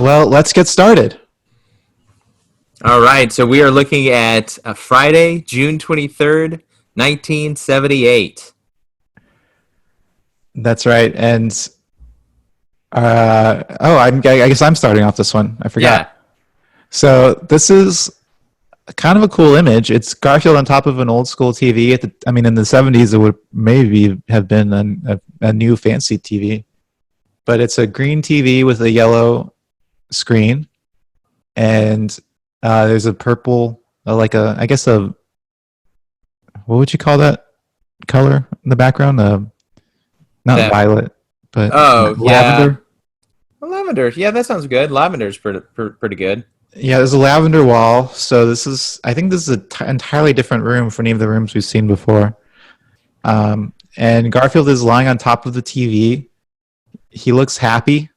Well, let's get started. All right, so we are looking at Friday, June 23rd, 1978. That's right. And I guess I'm starting off this one. I Yeah, forgot. So this is kind of a cool image. It's Garfield on top of an old school TV. In the 70s, it would maybe have been a new fancy TV, but it's a green TV with a yellow screen, and there's a purple, I guess what would you call that color in the background? Not that. violet, but Oh, yeah. lavender. Well, lavender. Yeah, that sounds good. Lavender's pretty good. Yeah, there's a lavender wall. So I think this is an entirely different room from any of the rooms we've seen before. And Garfield is lying on top of the TV. He looks happy.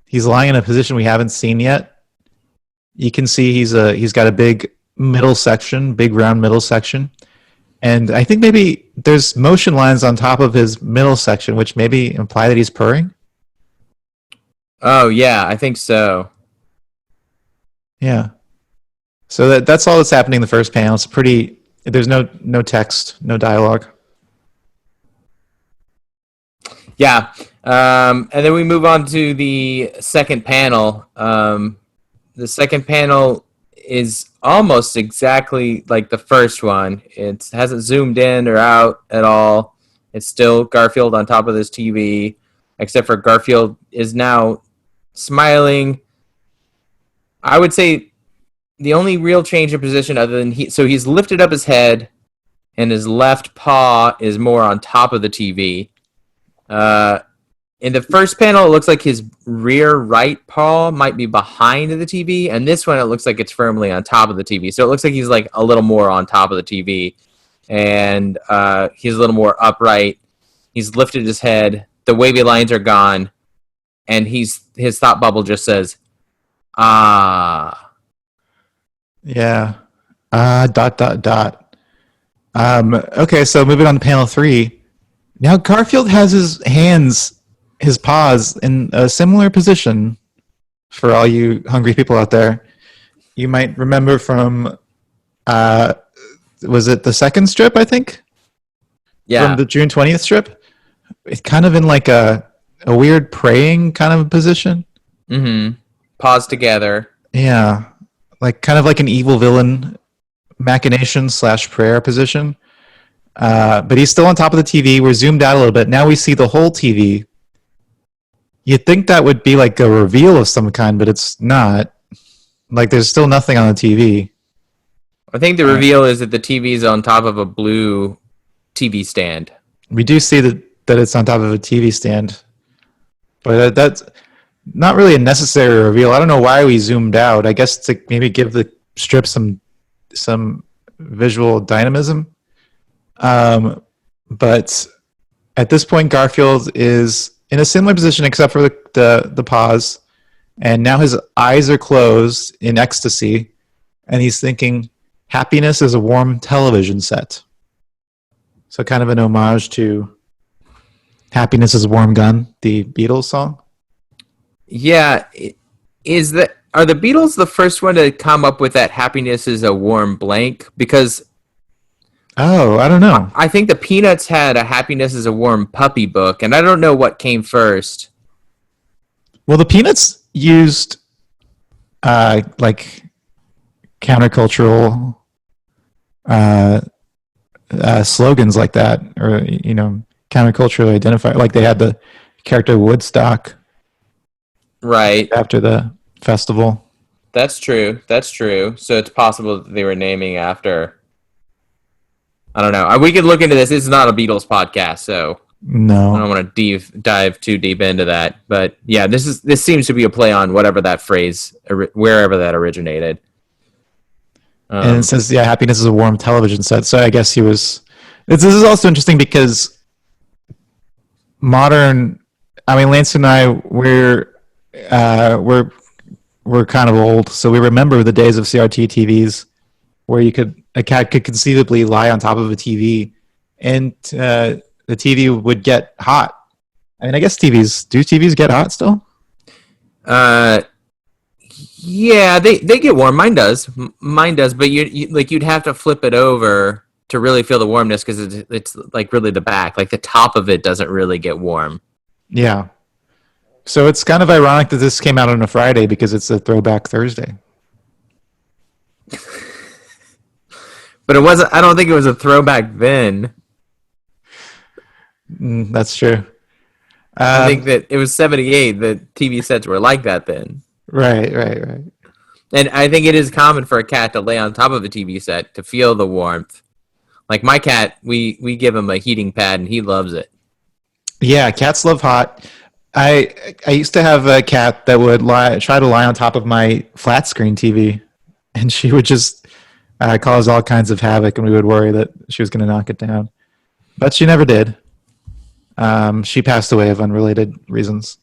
He's lying in a position we haven't seen yet. You can see he's got a big round middle section. And I think maybe there's motion lines on top of his middle section, which maybe imply that he's purring. Oh, yeah, I think so. Yeah. So that's all that's happening in the first panel. It's pretty. There's no text, no dialogue. Yeah, and then we move on to the second panel. The second panel is almost exactly like the first one. It hasn't zoomed in or out at all. It's still Garfield on top of this TV, except for Garfield is now smiling. I would say the only real change in position other than he's lifted up his head and his left paw is more on top of the TV. In the first panel, it looks like his rear right paw might be behind the TV, and this one, it looks like it's firmly on top of the TV. So it looks like he's like a little more on top of the TV, and he's a little more upright. He's lifted his head. The wavy lines are gone, and his thought bubble just says, "Ah." Yeah. Dot dot dot. Okay, so moving on to panel 3. Now Garfield has his paws in a similar position. For all you hungry people out there, you might remember from was it the second strip? I think. Yeah. From the June 20th strip, it's kind of in like a weird praying kind of position. Mm-hmm. Paws together. Yeah, kind of like an evil villain machination / prayer position. But he's still on top of the TV. We're zoomed out a little bit. Now we see the whole TV. You'd think that would be like a reveal of some kind, but it's not. Like there's still nothing on the TV. I think the reveal is that the TV is on top of a blue TV stand. We do see that it's on top of a TV stand. But that's not really a necessary reveal. I don't know why we zoomed out. I guess to maybe give the strip some visual dynamism. But at this point, Garfield is in a similar position except for the paws, and now his eyes are closed in ecstasy, and he's thinking, "Happiness is a warm television set." So kind of an homage to "Happiness is a Warm Gun," the Beatles song. Yeah, are the Beatles the first one to come up with that "happiness is a warm blank"? Because I don't know. I think the Peanuts had a "happiness is a warm puppy" book, and I don't know what came first. Well, the Peanuts used like countercultural slogans like that, or counterculturally identified. Like they had the character Woodstock, right, after the festival. That's true. So it's possible that they were naming after. I don't know. We could look into this. This is not a Beatles podcast, so no, I don't want to dive too deep into that. But yeah, this seems to be a play on whatever that phrase, wherever that originated. And it says, "Yeah, happiness is a warm television set." So I guess he was. This is also interesting because Lance and I we're kind of old, so we remember the days of CRT TVs where a cat could conceivably lie on top of a TV, and the TV would get hot. I guess TVs get hot still? Yeah, they get warm. Mine does. Mine does. But you'd have to flip it over to really feel the warmness because it's like really the back, like the top of it doesn't really get warm. Yeah. So it's kind of ironic that this came out on a Friday because it's a Throwback Thursday. But it wasn't. I don't think it was a throwback then. That's true. I think that it was '78. The TV sets were like that then. Right. And I think it is common for a cat to lay on top of a TV set to feel the warmth. Like my cat, we give him a heating pad and he loves it. Yeah, cats love hot. I used to have a cat that would try to lie on top of my flat screen TV, and she would just cause all kinds of havoc, and we would worry that she was going to knock it down. But she never did. She passed away of unrelated reasons.